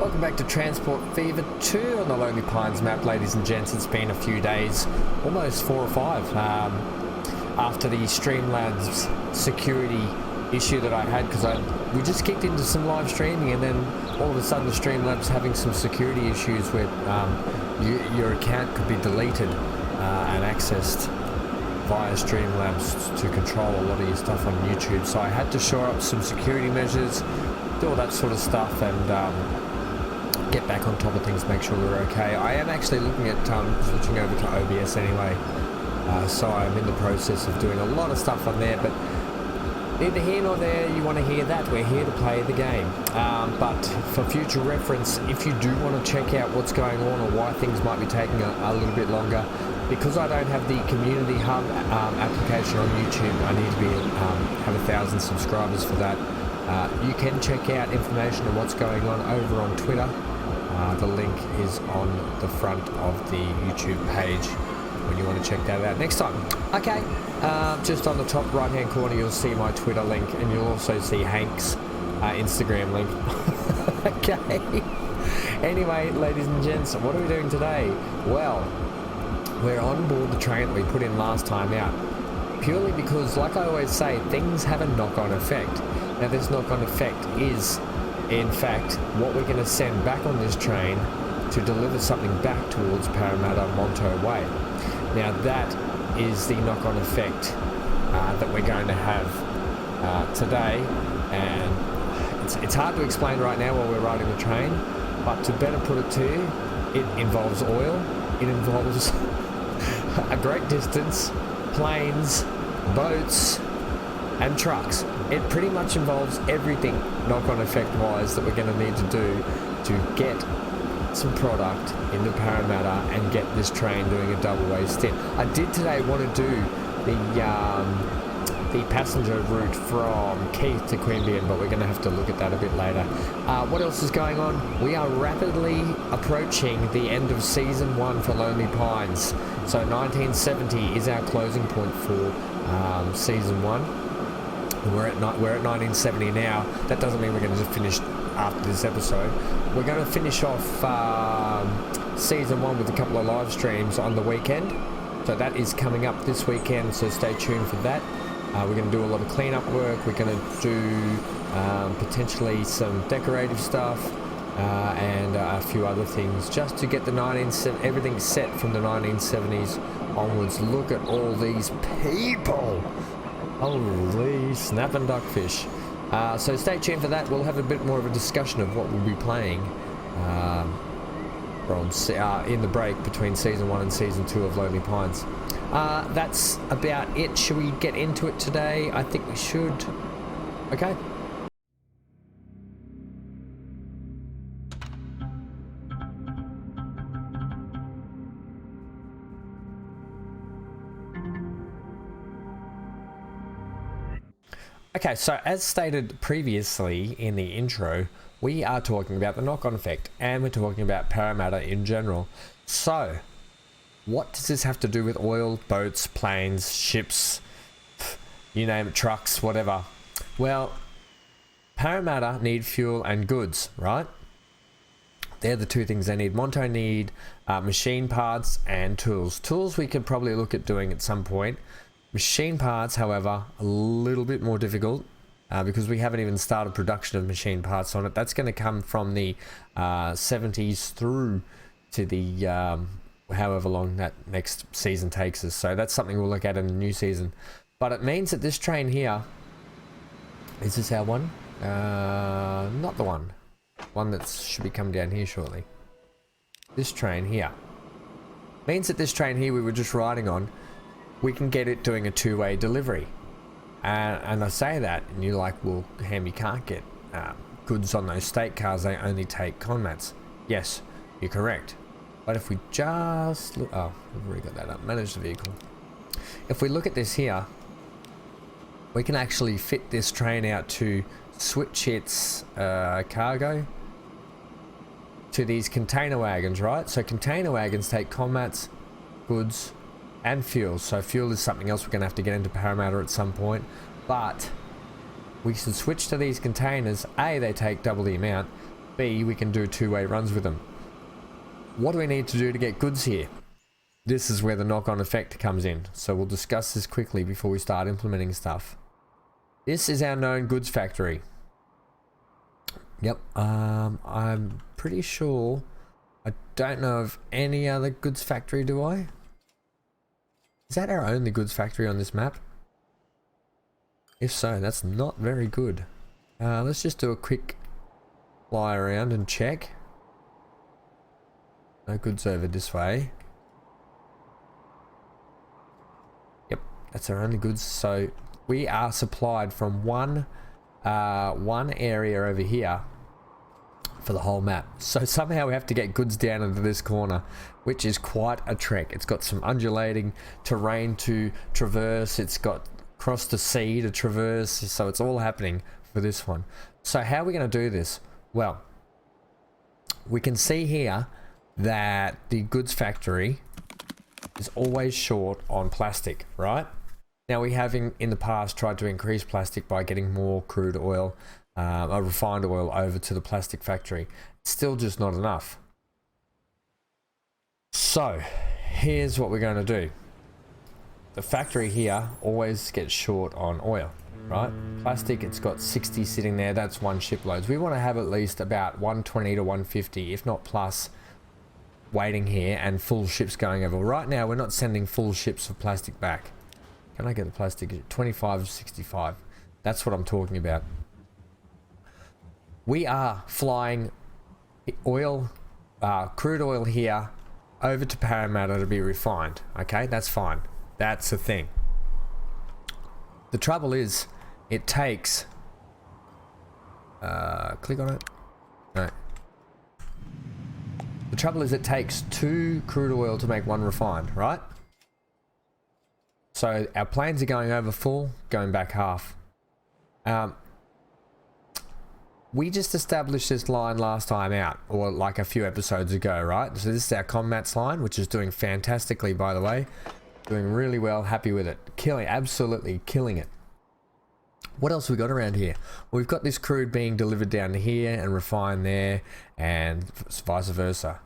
Welcome back to Transport Fever 2 on the Lonely Pines map, ladies and gents. It's been a few days, almost 4 or 5, after the Streamlabs security issue that I had, because we just kicked into some live streaming, and then all of a sudden the Streamlabs having some security issues where your account could be deleted and accessed via Streamlabs to control a lot of your stuff on YouTube. So I had to shore up some security measures, do all that sort of stuff, and get back on top of things, make sure we're okay. I am actually looking at switching over to OBS anyway, so I'm in the process of doing a lot of stuff on there, but neither here nor there. You want to hear that. We're here to play the game, but for future reference, if you do want to check out what's going on or why things might be taking a little bit longer, because I don't have the community hub application on YouTube, I need to be have 1,000 subscribers for that. You can check out information on what's going on over on Twitter. The link is on the front of the YouTube page when you want to check that out next time. Okay, just on the top right hand corner you'll see my Twitter link, and you'll also see Hank's Instagram link. Okay, anyway, ladies and gents, what are we doing today? Well, we're on board the train that we put in last time out, purely because, like I always say, things have a knock-on effect. Now this knock-on effect is, in fact, what we're going to send back on this train to deliver something back towards Parramatta Monto Way. Now that is the knock-on effect that we're going to have today, and it's hard to explain right now while we're riding the train, but to better put it to you, it involves oil, it involves a great distance, planes, boats, and trucks. It pretty much involves everything knock-on effect wise that we're going to need to do to get some product into Parramatta and get this train doing a double-way stint. I did today want to do the passenger route from Keith to Queanbeyan, but we're going to have to look at that a bit later. What else is going on? We are rapidly approaching the end of Season 1 for Lonely Pines. So 1970 is our closing point for Season 1. We're at 1970 now. That doesn't mean we're going to just finish after this episode. We're going to finish off Season 1 with a couple of live streams on the weekend. So that is coming up this weekend, so stay tuned for that. We're going to do a lot of cleanup work. We're going to do potentially some decorative stuff and a few other things, just to get the everything set from the 1970s onwards. Look at all these people. Holy snap and duckfish. So stay tuned for that. We'll have a bit more of a discussion of what we'll be playing in the break between Season 1 and Season 2 of Lonely Pines. That's about it. Should we get into it today? I think we should. Okay. Okay, so as stated previously in the intro, we are talking about the knock-on effect, and we're talking about Parramatta in general. So, what does this have to do with oil, boats, planes, ships, you name it, trucks, whatever? Well, Parramatta need fuel and goods, right? They're the two things they need. Monto need machine parts and tools. Tools we could probably look at doing at some point. Machine parts, however, a little bit more difficult because we haven't even started production of machine parts on it. That's going to come from the 70s through to the however long that next season takes us. So that's something we'll look at in the new season. But it means that this train here, is this our one? Not the one. One that should be coming down here shortly. This train here. Means that this train here we were just riding on, we can get it doing a two-way delivery. And I say that, and you're like, well, Ham, you can't get goods on those state cars, they only take conmats. Yes, you're correct. But if we just look, oh, we've already got that up, manage the vehicle. If we look at this here, we can actually fit this train out to switch its cargo to these container wagons, right? So container wagons take conmats, goods, and fuel. So fuel is something else we're going to have to get into Parramatta at some point, but we should switch to these containers. A, they take double the amount. B, we can do two-way runs with them. What do we need to do to get goods here? This is where the knock-on effect comes in. So we'll discuss this quickly before we start implementing stuff. This is our known goods factory. Yep, I'm pretty sure I don't know of any other goods factory, do I? Is that our only goods factory on this map? If so, that's not very good. Let's just do a quick fly around and check. No goods over this way. Yep, that's our only goods. So we are supplied from one area over here for the whole map. So somehow we have to get goods down into this corner, which is quite a trek. It's got some undulating terrain to traverse. It's got across the sea to traverse. So it's all happening for this one. So how are we going to do this? Well, we can see here that the goods factory is always short on plastic, right? Now we have in the past tried to increase plastic by getting more crude oil, or refined oil over to the plastic factory. It's still just not enough. So here's what we're going to do. The factory here always gets short on oil, right? Plastic, it's got 60 sitting there. That's one shipload. We want to have at least about 120 to 150, if not plus, waiting here and full ships going over. Right now, we're not sending full ships of plastic back. Can I get the plastic? 25 to 65. That's what I'm talking about. We are flying oil, crude oil here over to Parramatta to be refined. Okay, that's fine. That's the thing. The trouble is, it takes... click on it. No. The trouble is it takes 2 crude oil to make 1 refined, right? So our planes are going over full, going back half. We just established this line last time out, or like a few episodes ago, right? So this is our Combats line, which is doing fantastically, by the way. Doing really well, happy with it. Absolutely killing it. What else we got around here? Well, we've got this crude being delivered down to here and refined there, and vice versa.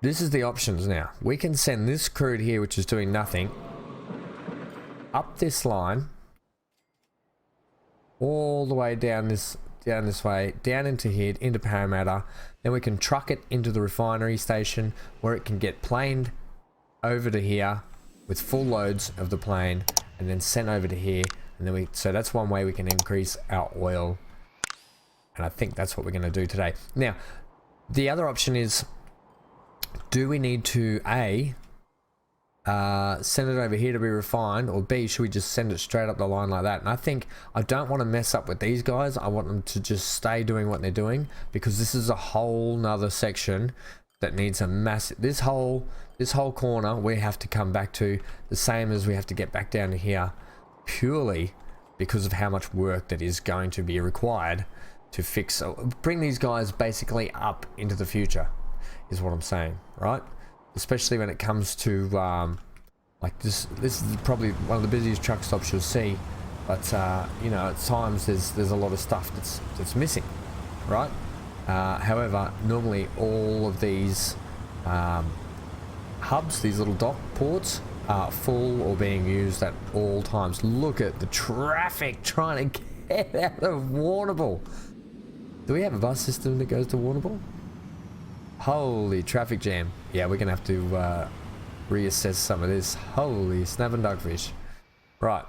This is the options now. We can send this crude here, which is doing nothing, up this line, all the way down this way, down into here, into Parramatta. Then we can truck it into the refinery station where it can get planed over to here with full loads of the plane and then sent over to here. And then so that's one way we can increase our oil. And I think that's what we're going to do today. Now, the other option is, do we need to send it over here to be refined, or B, should we just send it straight up the line like that? And I think I don't want to mess up with these guys. I want them to just stay doing what they're doing, because this is a whole nother section that needs a massive, this whole corner we have to come back to, the same as we have to get back down to here, purely because of how much work that is going to be required to fix, bring these guys basically up into the future, is what I'm saying, right? Especially when it comes to like this is probably one of the busiest truck stops you'll see, but you know, at times there's a lot of stuff that's missing, right? However, normally all of these hubs, these little dock ports, are full or being used at all times. Look at the traffic trying to get out of Warrnambool. Do we have a bus system that goes to Warrnambool? Holy traffic jam. Yeah, we're gonna have to reassess some of this. Holy snap and dogfish. Right,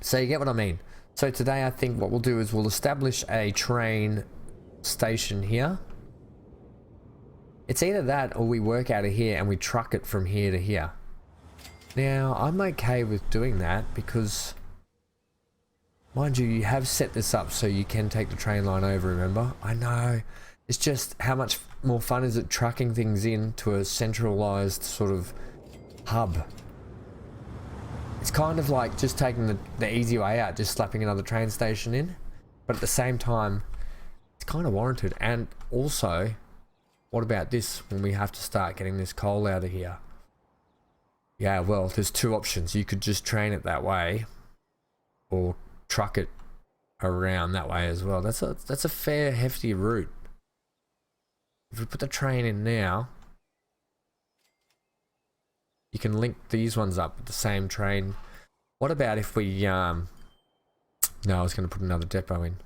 so you get what I mean. So today I think what we'll do is we'll establish a train station here. It's either that or we work out of here and we truck it from here to here. Now I'm okay with doing that because, mind you, you have set this up so you can take the train line over, remember? I know. It's just how much more fun is it trucking things in to a centralized sort of hub. It's kind of like just taking the easy way out, just slapping another train station in. But at the same time, it's kind of warranted. And also, what about this when we have to start getting this coal out of here? Yeah, well, there's 2 options. You could just train it that way, or truck it around that way as well. That's a fair hefty route. If we put the train in now, you can link these ones up with the same train. What about if we no, I was going to put another depot in.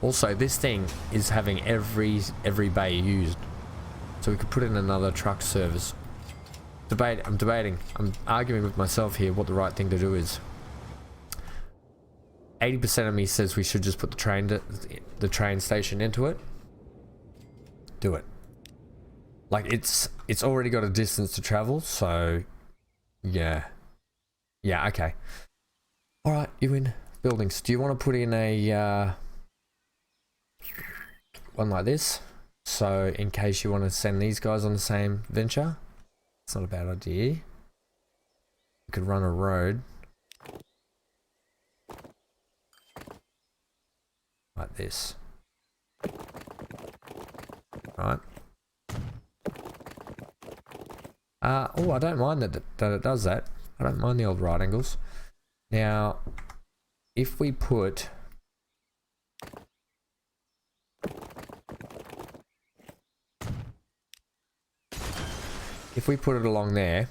Also, this thing is having every bay used, so we could put in another truck service. I'm debating. I'm arguing with myself here what the right thing to do is. 80% of me says we should just put the train station into it. Do it. Like it's already got a distance to travel, so yeah, okay. All right, you win. Buildings. Do you want to put in a one like this? So in case you want to send these guys on the same venture, it's not a bad idea. You could run a road like this, right? Oh, I don't mind that it does that. I don't mind the old right angles. Now, if we put it along there,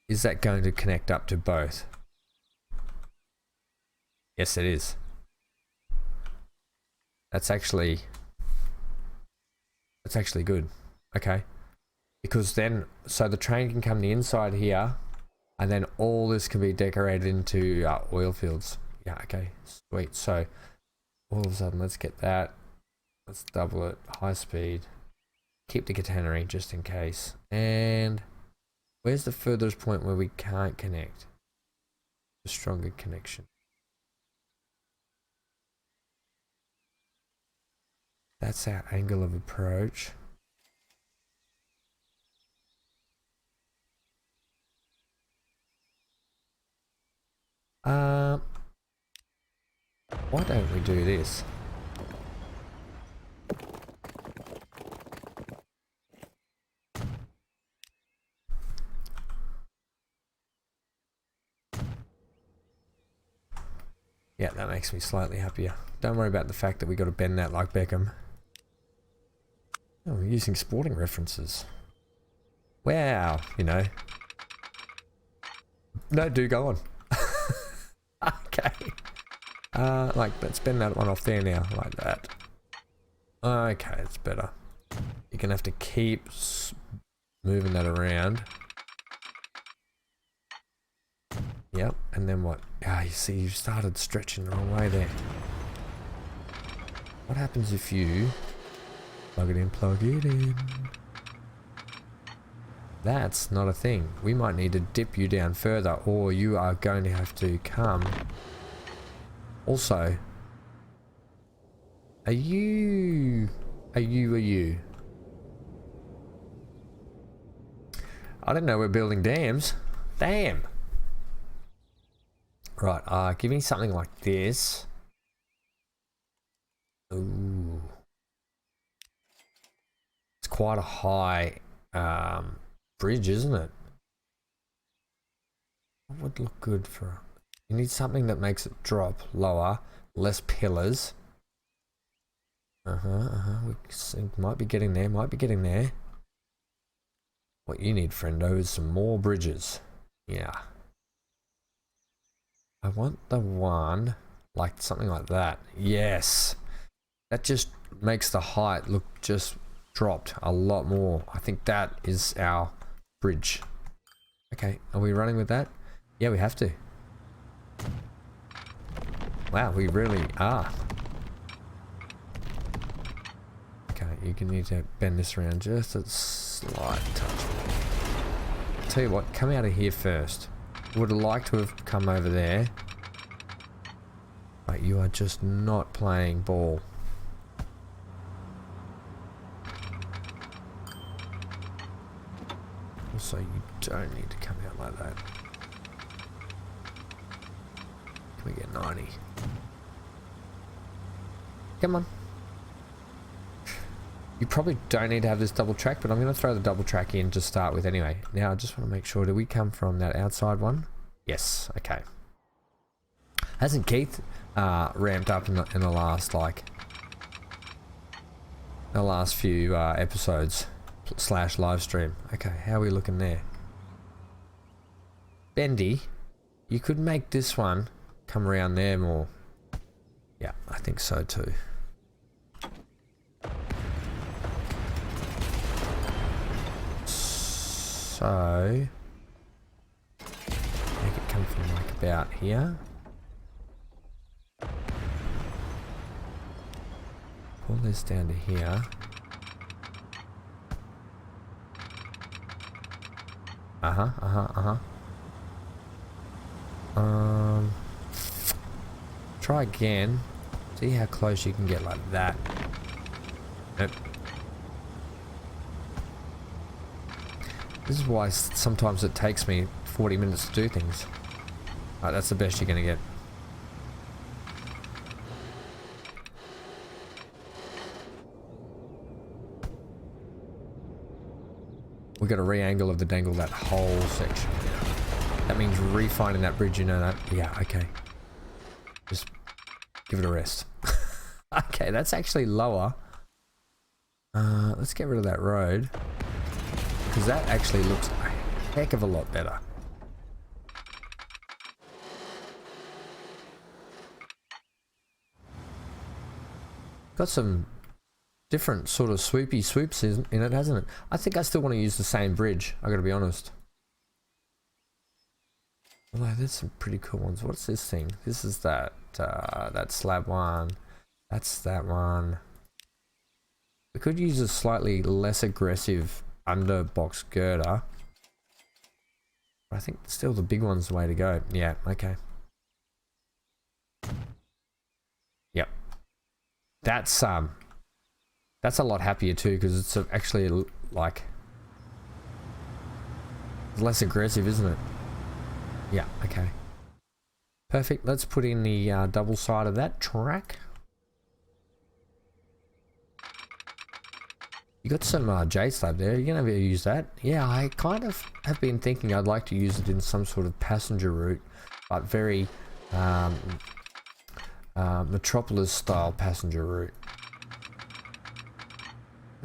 is that going to connect up to both? Yes, it is. That's actually good. Okay. Because then, so the train can come the inside here, and then all this can be decorated into oil fields. Yeah, okay, sweet. So all of a sudden, let's get that. Let's double it, high speed. Keep the catenary just in case. And where's the furthest point where we can't connect? A stronger connection. That's our angle of approach. Why don't we do this? Yeah, that makes me slightly happier. Don't worry about the fact that we got to bend that like Beckham. Oh, we're using sporting references. Wow, you know. No, do go on. Okay. Like, let's bend that one off there now, like that. Okay, it's better. You're gonna have to keep moving that around. Yep, and then what? Ah, you see, you started stretching the wrong way there. What happens if you plug it in, plug it in? That's not a thing. We might need to dip you down further, or you are going to have to come. Also, are you? I didn't know we're building dams. Damn. Right, give me something like this. Ooh. It's quite a high bridge, isn't it? What would look good for... You need something that makes it drop lower, less pillars. We might be getting there, What you need, friendo, is some more bridges. Yeah. I want the one, like something like that. Yes. That just makes the height look just dropped a lot more. I think that is our bridge. Okay, are we running with that? Yeah, we have to. Wow, we really are. Okay, you can need to bend this around just a slight touch. I'll tell you what, come out of here first. Would have liked to have come over there. But you are just not playing ball. Also, you don't need to come out like that. Can we get 90? Come on. You probably don't need to have this double track, but I'm going to throw the double track in to start with anyway. Now, I just want to make sure, do we come from that outside one? Yes, okay. Hasn't Keith ramped up in the last the last few episodes / live stream? Okay, how are we looking there? Bendy, you could make this one come around there more. Yeah, I think so too. So make it come from like about here. Pull this down to here. Try again. See how close you can get like that. Nope. This is why sometimes it takes me 40 minutes to do things. Right, that's the best you're gonna get. We got a re-angle of the dangle that whole section. That means refining that bridge, you know that? Yeah, okay. Just give it a rest. Okay, that's actually lower. Let's get rid of that road, because that actually looks a heck of a lot better. Got some different sort of swoopy swoops in it, hasn't it? I think I still want to use the same bridge, I gotta be honest. Although there's some pretty cool ones. What's this thing? This is that slab one. That's that one. We could use a slightly less aggressive underbox girder. I think still the big one's the way to go. Yeah, okay. Yep. That's a lot happier too, because it's actually like less aggressive, isn't it? Yeah, okay. Perfect. Let's put in the double side of that track. You got some J slab there. You're gonna ever use that? Yeah, I kind of have been thinking I'd like to use it in some sort of passenger route, but very Metropolis style passenger route.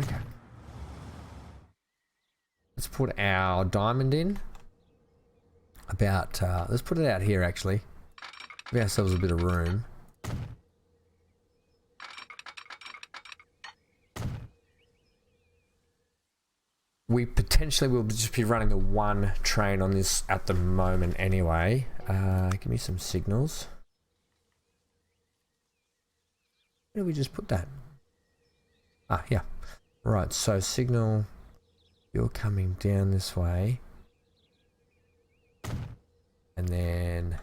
Okay. Let's put our diamond in. About, let's put it out here actually. Give ourselves a bit of room. We potentially will just be running the one train on this at the moment anyway. Give me some signals. Where did we just put that? Ah, yeah. Right, so signal, you're coming down this way. And then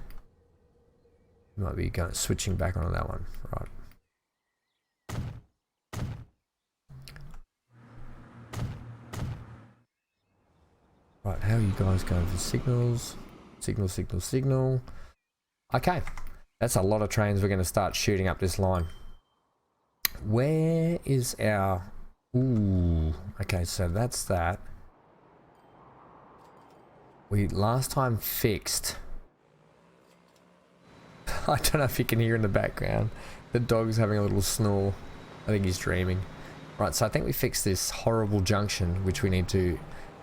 you might be going switching back onto that one, right? Right, how are you guys going for signals? Signal, signal, signal. Okay, that's a lot of trains we're going to start shooting up this line. Where is our... Ooh, okay, so that's that. We last time fixed... I don't know if you can hear in the background. The dog's having a little snore. I think he's dreaming. Right, so I think we fixed this horrible junction, which we need to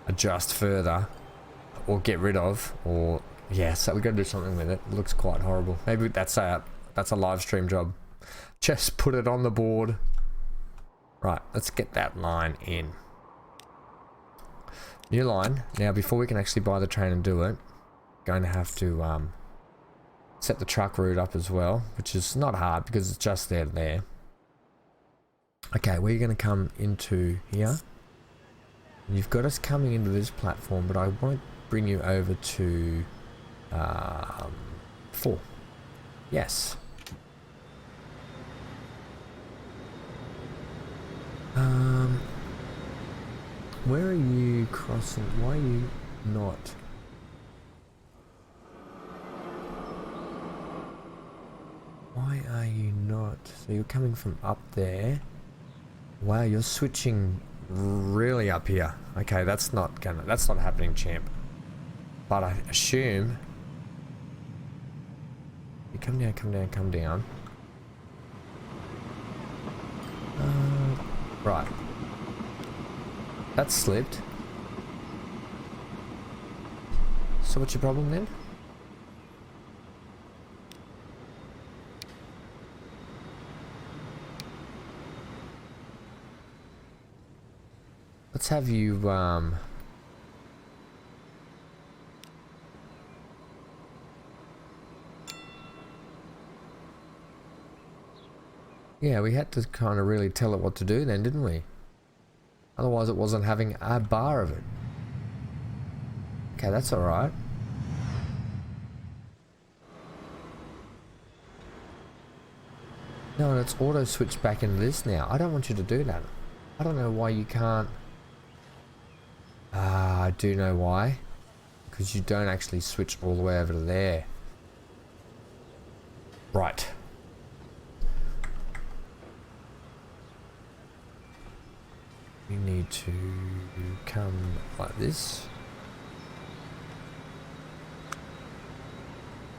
adjust further or get rid of, or yeah, so we got to do something with it. It looks quite horrible. Maybe that's a live stream job. Just put it on the board. Right, let's get that line in. New line. Now before we can actually buy the train and do it, going to have to set the truck route up as well, which is not hard because it's just there. Okay, we're going to come into here. You've got us coming into this platform, but I won't bring you over to 4. Yes. Where are you crossing? Why are you not? Why are you not? So you're coming from up there. Wow, you're switching really up here. Okay, that's not happening, champ. But I assume you're come down, come down, come down. Right. That slipped. So what's your problem then? Let's have you, yeah, we had to kind of really tell it what to do then, didn't we? Otherwise it wasn't having a bar of it. Okay, that's alright. No, and it's auto switched back into this now. I don't want you to do that. I don't know why you can't. Ah, I do know why. Because you don't actually switch all the way over to there. Right. We need to come like this.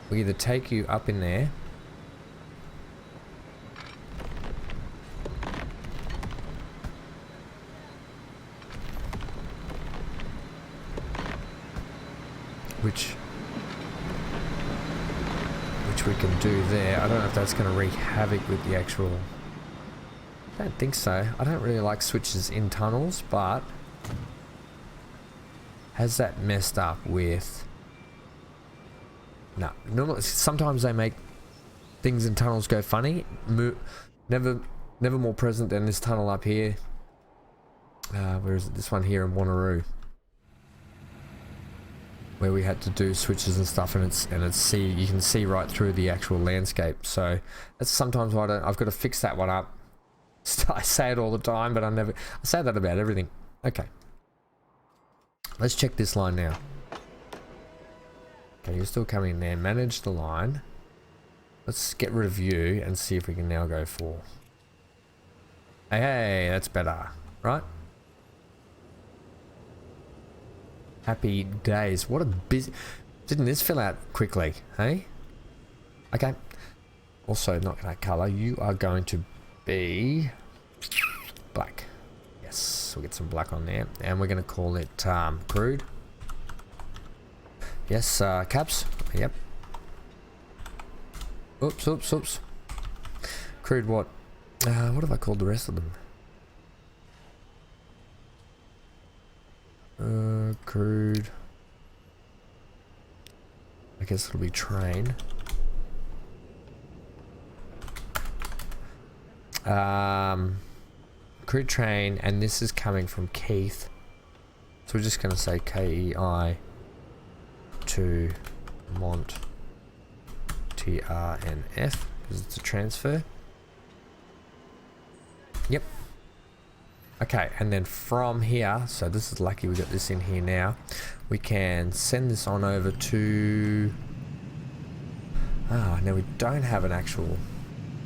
We either take you up in there, which we can do there. I don't know if that's going to wreak havoc with the actual. I don't think so. I don't really like switches in tunnels, but has that messed up with? No. Normally, sometimes they make things in tunnels go funny. Never more present than this tunnel up here. Where is it? This one here in Wanneroo, where we had to do switches and stuff, and it's you can see right through the actual landscape. So that's sometimes why I've got to fix that one up. I say it all the time, but I say that about everything. Okay. Let's check this line now. Okay, you're still coming in there. Manage the line. Let's get rid of you and see if we can now go for. Hey, that's better, right? Happy days. What a busy. Didn't this fill out quickly, hey? Okay. Also, not that color. You are going to be black. Yes, we'll get some black on there, and we're going to call it crude. Yes, caps. Yep. Oops, oops, oops. Crude what? What have I called the rest of them? Crude. I guess it'll be train. Crude train, and this is coming from Keith. So we're just going to say KEI to Mont TRNF because it's a transfer. Yep. Okay, and then from here, so this is lucky we got this in here now, we can send this on over to... now we don't have an actual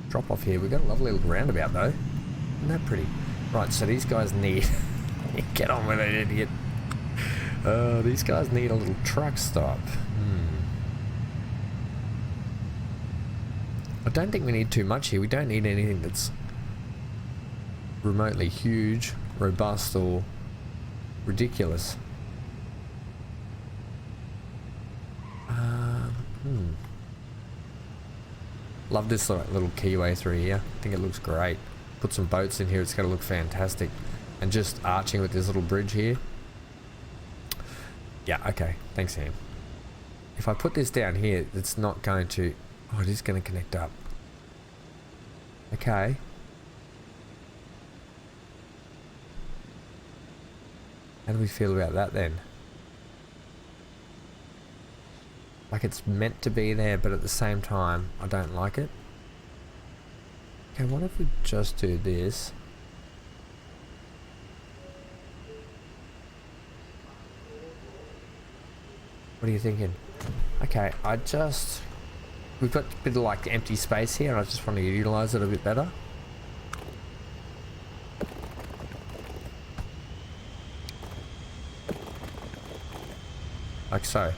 drop off here. We've got a lovely little roundabout though. Isn't that pretty? Right, so these guys need... Get on with it, idiot. These guys need a little truck stop. I don't think we need too much here. We don't need anything that's remotely huge, robust, or ridiculous. Love this little keyway through here. I think it looks great. Put some boats in here, it's going to look fantastic. And just arching with this little bridge here. Yeah, okay. Thanks, Sam. If I put this down here, it's not going to... Oh, it is going to connect up. Okay. How do we feel about that then? Like it's meant to be there, but at the same time, I don't like it. Okay, what if we just do this? What are you thinking? Okay, we've got a bit of like empty space here, and I just want to utilize it a bit better. Like so.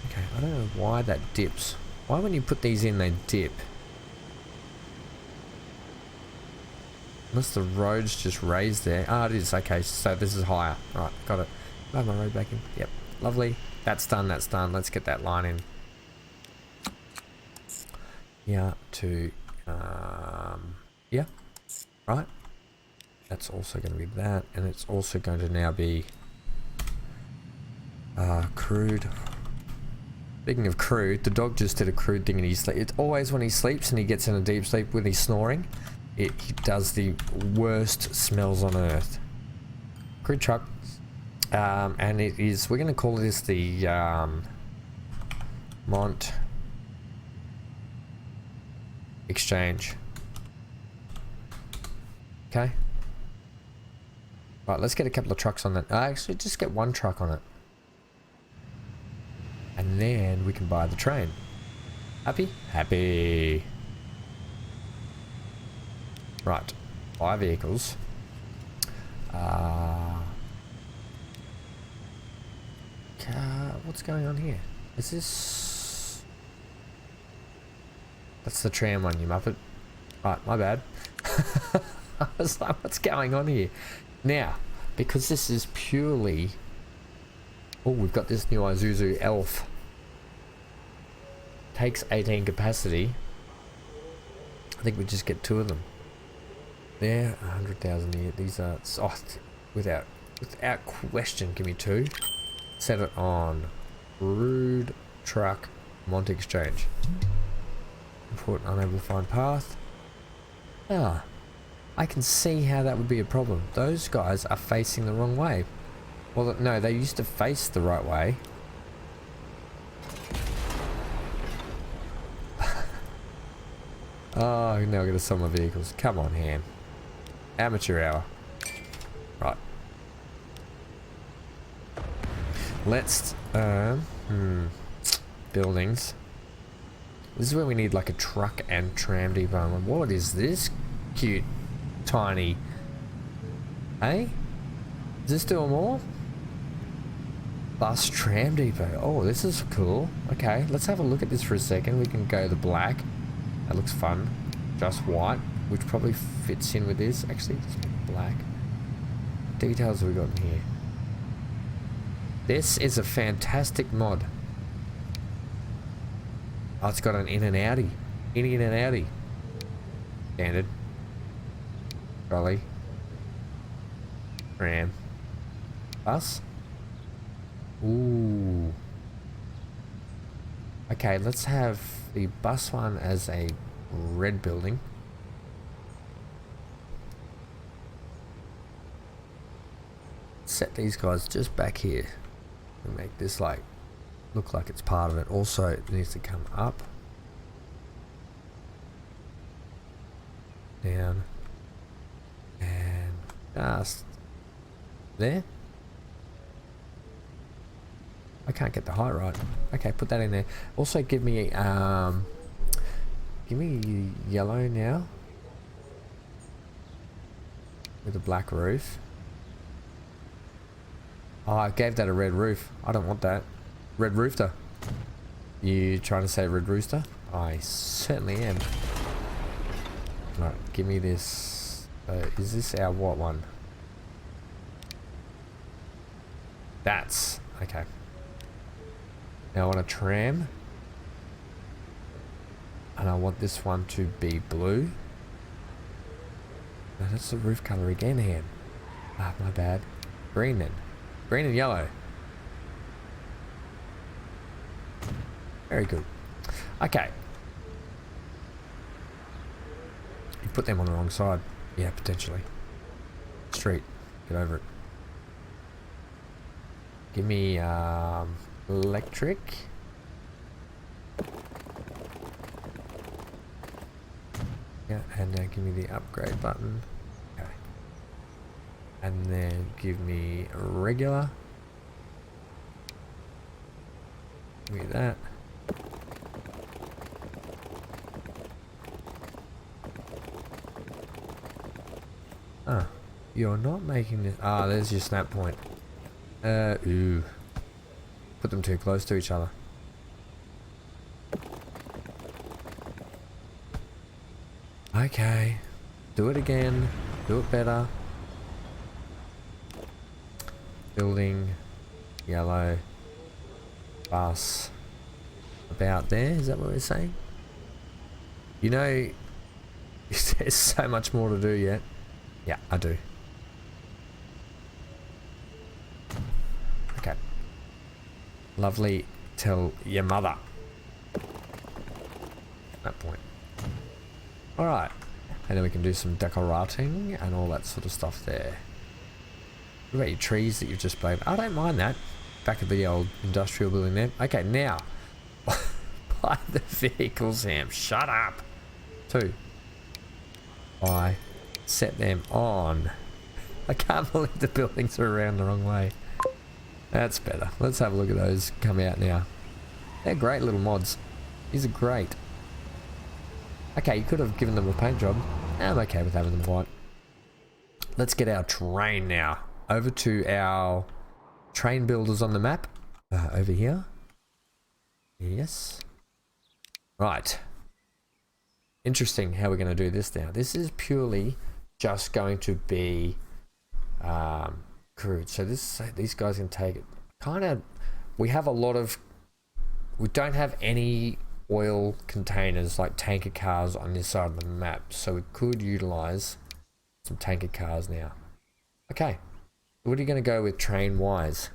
Okay, I don't know why that dips. Why when you put these in, they dip? Unless the road's just raised there. Ah, it is. Okay, so this is higher. Alright, got it. I have my road back in. Yep, lovely. That's done, that's done. Let's get that line in. Yeah, to... yeah. Right. That's also going to be that. And it's also going to now be... crude. Speaking of crude, the dog just did a crude thing and he's like... It's always when he sleeps and he gets in a deep sleep when he's snoring. He does the worst smells on earth. Crude truck. And it is, we're going to call this the Mont Exchange. Okay. Right, let's get a couple of trucks on that. Actually, just get one truck on it. And then we can buy the train. Happy? Happy. Right, 5 vehicles. What's going on here? Is this... That's the tram one, you muppet. Right, my bad. I was like, what's going on here? Now, because this is purely... Oh, we've got this new Isuzu Elf. Takes 18 capacity. I think we just get 2 of them. There, 100,000 here. These are... Oh, without question, give me 2. Set it on Rude Truck Mont Exchange. Import unable to find path. Ah, I can see how that would be a problem. Those guys are facing the wrong way. Well, no, they used to face the right way. Oh, now I'm going to sell my vehicles. Come on, Ham. Amateur hour. Right. Let's, buildings. This is where we need like a truck and tram depot. What is this cute, tiny, hey? Is this doing more? Bus tram depot. Oh, this is cool. Okay, let's have a look at this for a second. We can go the black. That looks fun. Just white, which probably fits in with this. Actually, let's make black. What details have we got in here? This is a fantastic mod. Oh, it's got an in and outie. In and outie. Standard. Trolley. Tram. Bus. Ooh. Okay, let's have the bus one as a red building. Set these guys just back here. And make this like look like it's part of it. Also, it needs to come up, down, and just there. I can't get the height right. Okay, put that in there. Also, give me yellow now with a black roof. Oh, I gave that a red roof. I don't want that. Red rooster. You trying to say red rooster? I certainly am. Right, give me this. Is this our what one? That's okay. Now I want a tram. And I want this one to be blue. No, that's the roof color again, Ham. Ah, my bad. Green then. Green and yellow. Very good. Okay. You put them on the wrong side. Yeah, potentially. Street. Get over it. Give me electric. Yeah, and now give me the upgrade button. Okay. And then give me regular. Give me that. Ah, you're not making this. Ah, there's your snap point. Ooh. Put them too close to each other. Okay. Do it again. Do it better. Building. Yellow. Bus. About there. Is that what we're saying? You know, there's so much more to do yet. Yeah, I do. Okay. Lovely. Tell your mother. That point. Alright. And then we can do some decorating and all that sort of stuff there. What about your trees that you've just played? I don't mind that. Back at the old industrial building there. Okay, now. Buy the vehicle, Sam. Shut up. 2. Buy. Set them on. I can't believe the buildings are around the wrong way. That's better. Let's have a look at those come out now. They're great little mods. These are great. Okay, you could have given them a paint job. I'm okay with having them white. Let's get our train now. Over to our train builders on the map. Over here. Yes. Right. Interesting how we're going to do this now. This is purely just going to be crude. So these guys can take it. Kind of, we have a lot of, we don't have any oil containers like tanker cars on this side of the map. So we could utilize some tanker cars now. Okay. What are you going to go with train wise?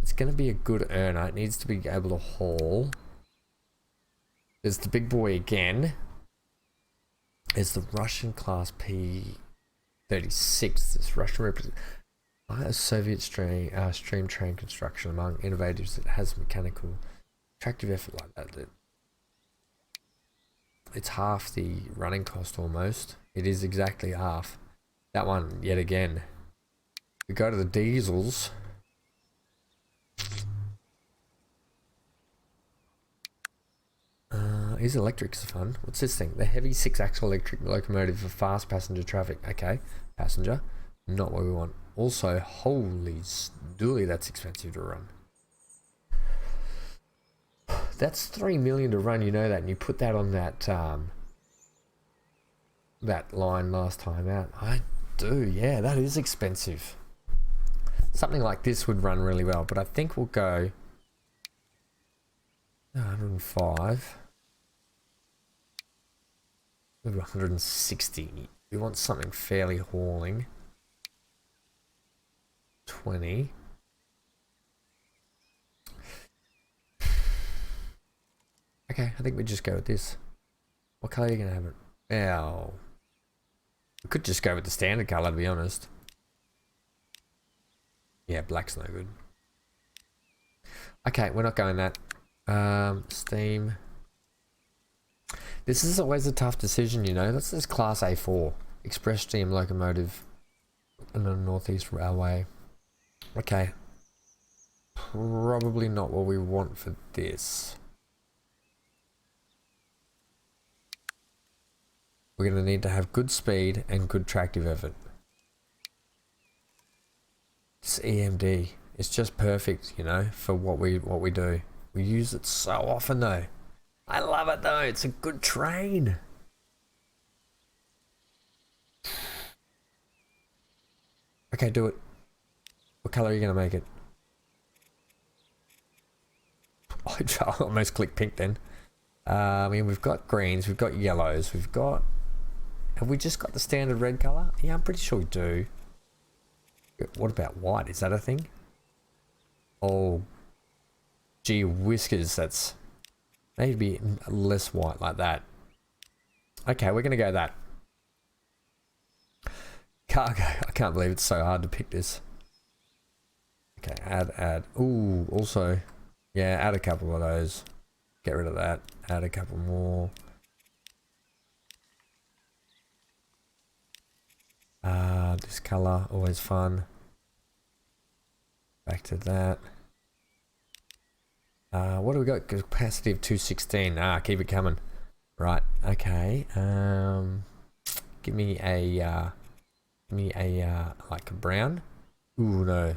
It's going to be a good earner. It needs to be able to haul. There's the big boy again. There's the Russian class P36. This Russian represents a Soviet stream train construction among innovators that has mechanical attractive effort like that. It's half the running cost almost. It is exactly half. That one yet again. We go to the diesels. Is electrics fun? What's this thing? The heavy 6-axle electric locomotive for fast passenger traffic. Okay, passenger. Not what we want. Also, holy dooly, that's expensive to run. That's 3 million to run, you know that, and you put that on that that line last time out. I do, yeah, that is expensive. Something like this would run really well, but I think we'll go 105. Maybe 160. We want something fairly hauling. 20. Okay, I think we just go with this. What colour are you going to have it? Well, we could just go with the standard colour, to be honest. Yeah, black's no good. Okay, we're not going that. Steam. This is always a tough decision, you know. That's this Class A4. Express steam locomotive in the Northeast Railway. Okay. Probably not what we want for this. We're going to need to have good speed and good tractive effort. It's EMD. It's just perfect, you know, for what we do. We use it so often though. I love it though. It's a good train. Okay, do it. What color are you going to make it? I almost clicked pink then. I mean, we've got greens, we've got yellows, we've got... Have we just got the standard red color? Yeah, I'm pretty sure we do. What about white? Is that a thing? Oh, gee whiskers, that's... Maybe less white like that. Okay, we're going to go that. Cargo. I can't believe it's so hard to pick this. Okay, add. Ooh, also, yeah, add a couple of those. Get rid of that. Add a couple more. This color, always fun. Back to that. What do we got? Capacity of 216. Keep it coming. Right. Okay. Give me a like a brown. Ooh, no.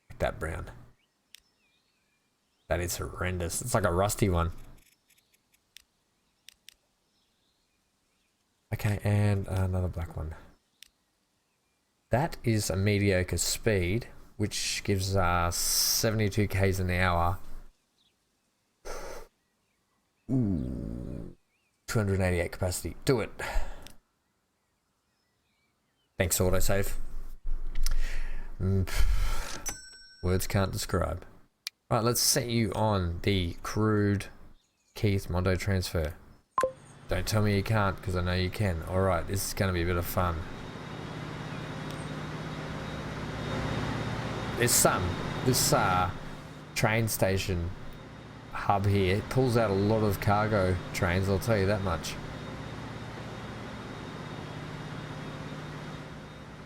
Like that brown. That is horrendous. It's like a rusty one. Okay, and another black one. That is a mediocre speed, which gives us 72 k's an hour. Ooh, 288 capacity. Do it. Thanks, autosave. Words can't describe. Right, let's set you on the crude Keith Mondo transfer. Don't tell me you can't, because I know you can. Alright, this is going to be a bit of fun. This train station hub here, it pulls out a lot of cargo trains, I'll tell you that much.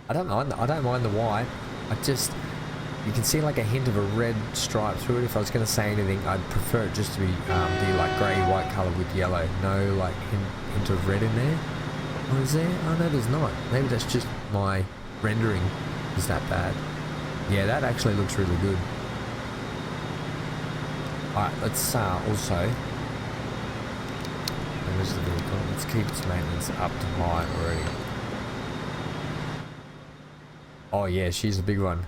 I don't mind the white. You can see like a hint of a red stripe through it. If I was going to say anything, I'd prefer it just to be the like grey white colour with yellow. No like hint of red in there. Oh, is there? Oh no, there's not. Maybe that's just my rendering is that bad. Yeah, that actually looks really good. Alright, let's also... Where's the vehicle? Let's keep its maintenance up to high already. Oh yeah, she's a big one.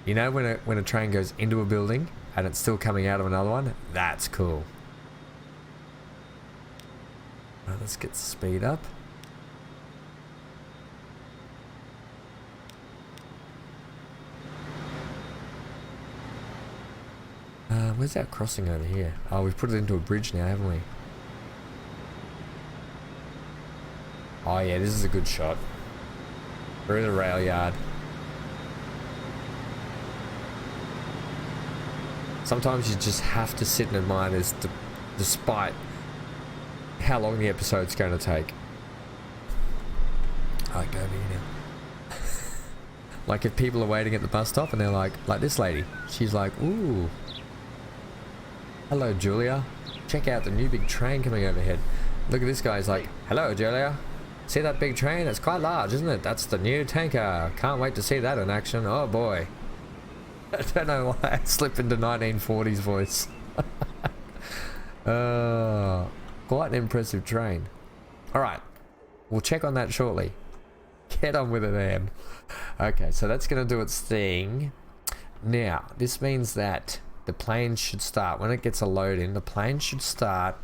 You know when a train goes into a building and it's still coming out of another one? That's cool. Right, let's get the speed up. Where's that crossing over here? Oh, we've put it into a bridge now, haven't we? Oh yeah, this is a good shot. Through the rail yard. Sometimes you just have to sit and admire this despite how long the episode's going to take. Alright, go over here now. Like if people are waiting at the bus stop and they're like this lady. She's like, ooh. Hello, Julia. Check out the new big train coming overhead. Look at this guy. He's like, hello, Julia. See that big train? It's quite large, isn't it? That's the new tanker. Can't wait to see that in action. Oh, boy. I don't know why I slip into 1940s voice. Quite an impressive train. Alright. We'll check on that shortly. Get on with it, Anne. Okay, so that's going to do its thing. Now, this means that the plane should start, when it gets a load in, the plane should start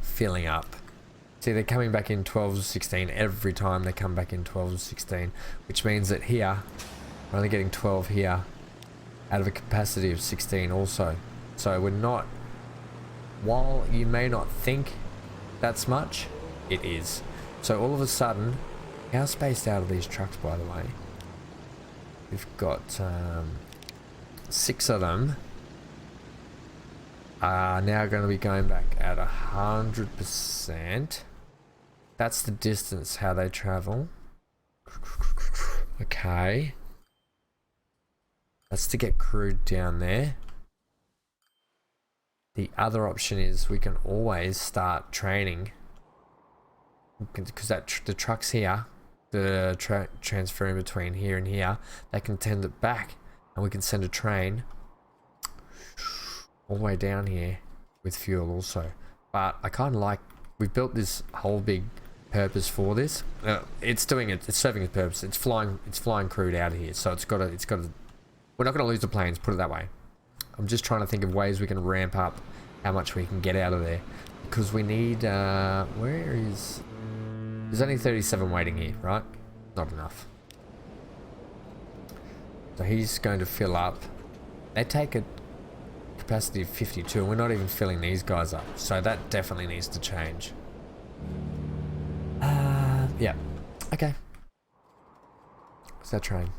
filling up. See, they're coming back in 12 to 16 every time they come back in 12 to 16, which means that here, we're only getting 12 here out of a capacity of 16 also. So we're not, while you may not think that's much, it is. So all of a sudden, how spaced out are these trucks, by the way? We've got 6 of them are now going to be going back at 100%. That's the distance how they travel. Okay. That's to get crude down there. The other option is we can always start training, because the trucks here, the transferring between here and here, they can tend it back, and we can send a train all the way down here with fuel also. But I kind of like, we've built this whole big purpose for this. It's serving its purpose. It's flying crude out of here, so it's got to. We're not going to lose the planes, put it that way. I'm just trying to think of ways we can ramp up how much we can get out of there, because we need. Where is? There's only 37 waiting here, right? Not enough. So he's going to fill up. They take a capacity of 52, and we're not even filling these guys up. So that definitely needs to change. Yeah. Okay. What's that train?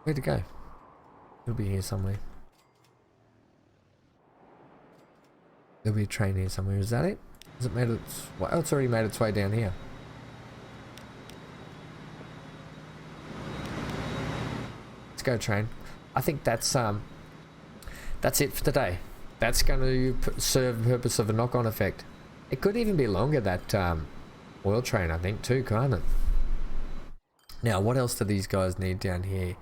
Where'd it go? It'll be here somewhere. There'll be a train here somewhere. Is that it? Has it made its... Well, it's already made its way down here. Let's go, train. I think that's it for today. That's going to serve the purpose of a knock-on effect. It could even be longer, that oil train, I think, too, can't it? Now, what else do these guys need down here?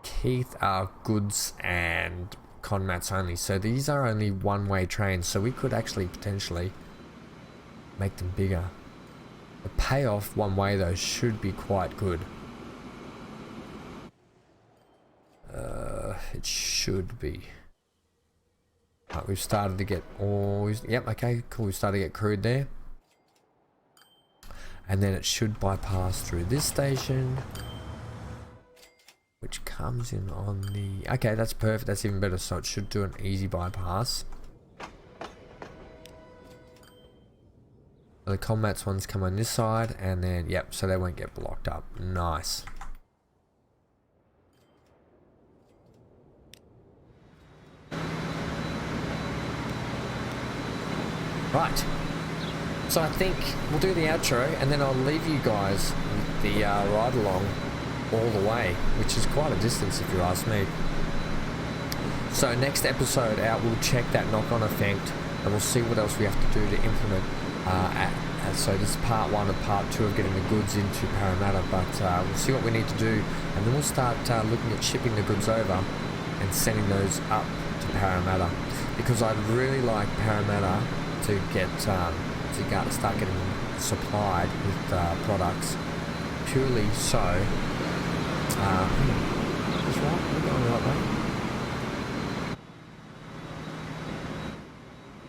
Keith, our goods and con mats only. So these are only one-way trains, so we could actually potentially make them bigger. The payoff one way though should be quite good. It should be. Right, we've started to get all... Yep, okay, cool. We started to get crude there. And then it should bypass through this station, which comes in on the... Okay, that's perfect. That's even better. So it should do an easy bypass. The combats ones come on this side, and then, yep, so they won't get blocked up. Nice. Right. So I think we'll do the outro, and then I'll leave you guys with the ride along all the way, which is quite a distance if you ask me. So next episode out, we'll check that knock-on effect, and we'll see what else we have to do to implement. So this is part 1 of part 2 of getting the goods into Parramatta, but we'll see what we need to do, and then we'll start looking at shipping the goods over and sending those up to Parramatta, because I'd really like Parramatta to get start getting supplied with products purely so. That's right, we're going the right way.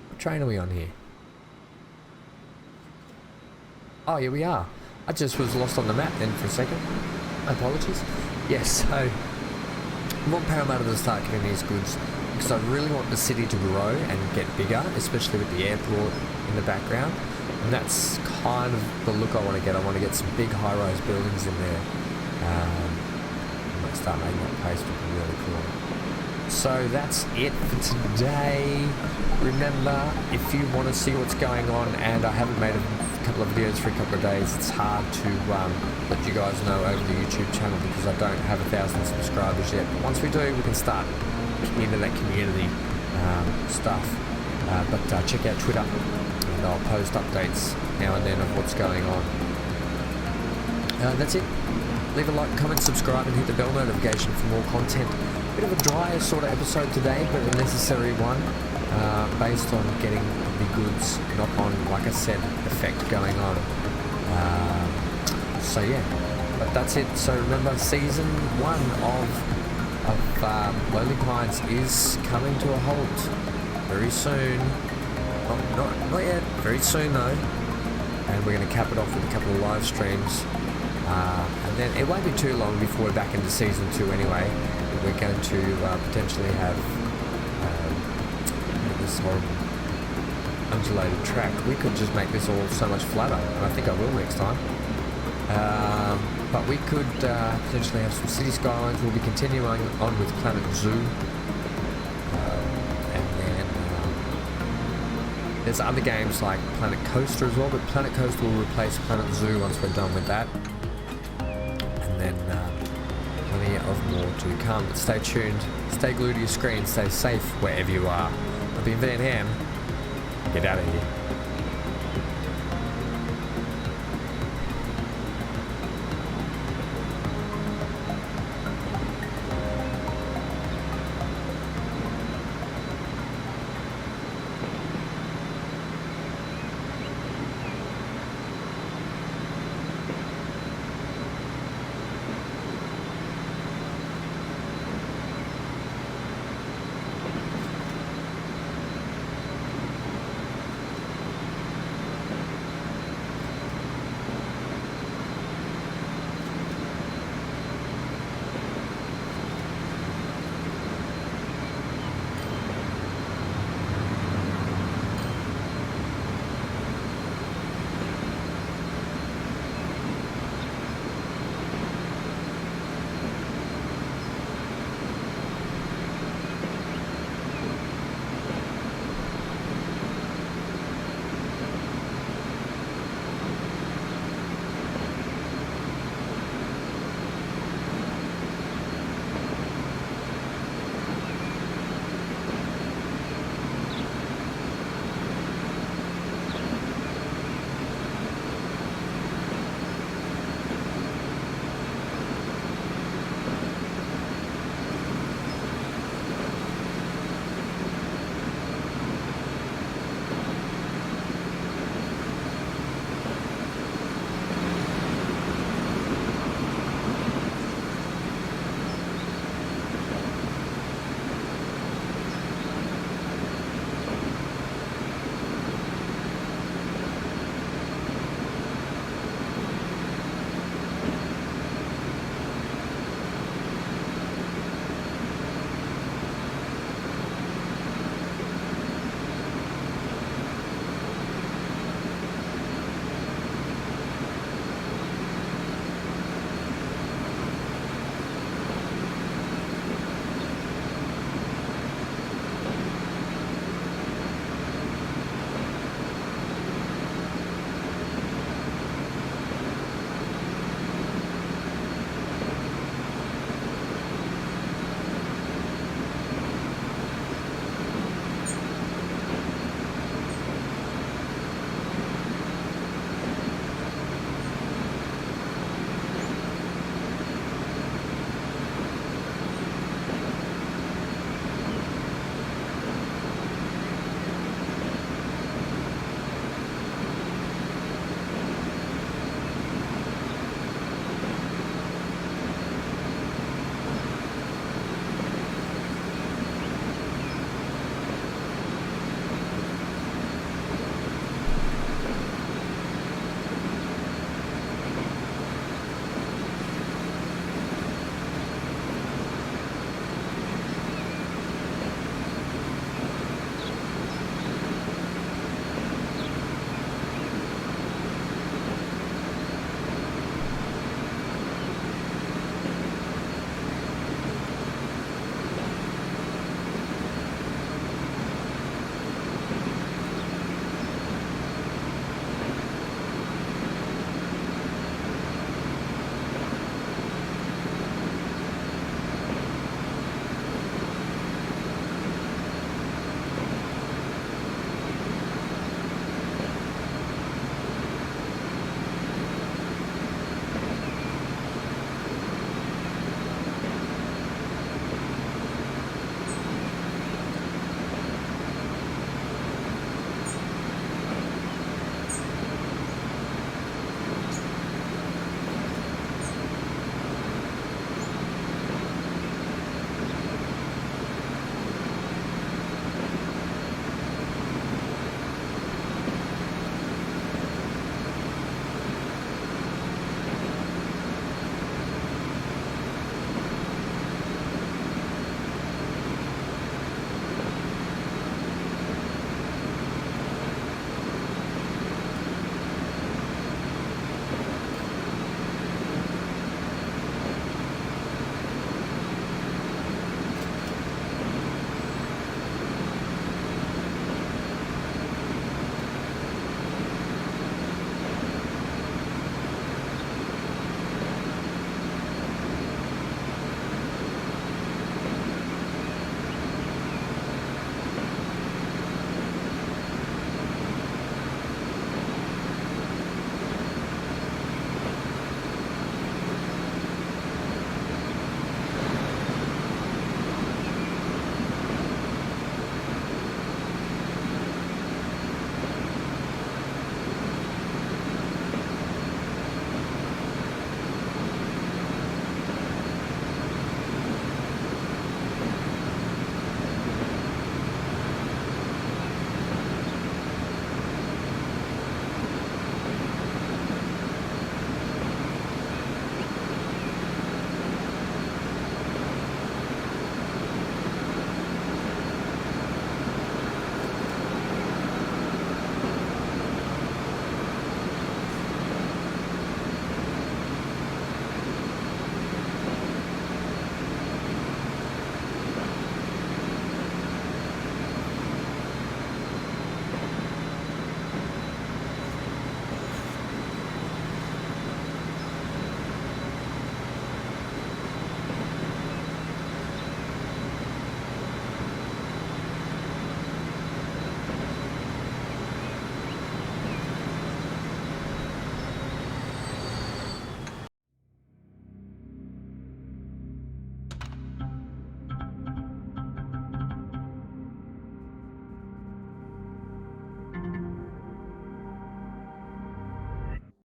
What train are we on here? Oh yeah, we are. I just was lost on the map then for a second. Apologies. Yes, so I want Parramatta to start getting these goods, because I really want the city to grow and get bigger, especially with the airport in the background. And that's kind of the look I want to get. I want to get some big high-rise buildings in there. I might start making that place look really cool. So that's it for today. Remember, if you want to see what's going on, and I haven't made a couple of videos for a couple of days, it's hard to let you guys know over the YouTube channel, because I don't have 1,000 subscribers yet. But once we do, we can start into that community stuff. But check out Twitter, and I'll post updates now and then of what's going on. That's it. Leave a like, comment, subscribe, and hit the bell notification for more content. Bit of a drier sort of episode today, but a necessary one, based on getting the goods knock-on, like I said, effect going on. So yeah, but that's it. So remember, season 1 of Lonely Pines is coming to a halt very soon. Not yet, very soon though. And we're going to cap it off with a couple of live streams. And then it won't be too long before we're back into season 2 anyway. We're going to potentially have this horrible undulated track. We could just make this all so much flatter, and I think I will next time. But we could potentially have some city skylines. We'll be continuing on with Planet Zoo. And then there's other games like Planet Coaster as well, but Planet Coaster will replace Planet Zoo once we're done with that. And then plenty of more to come. But stay tuned, stay glued to your screen, stay safe wherever you are. I've been Van Ham. Get out of here.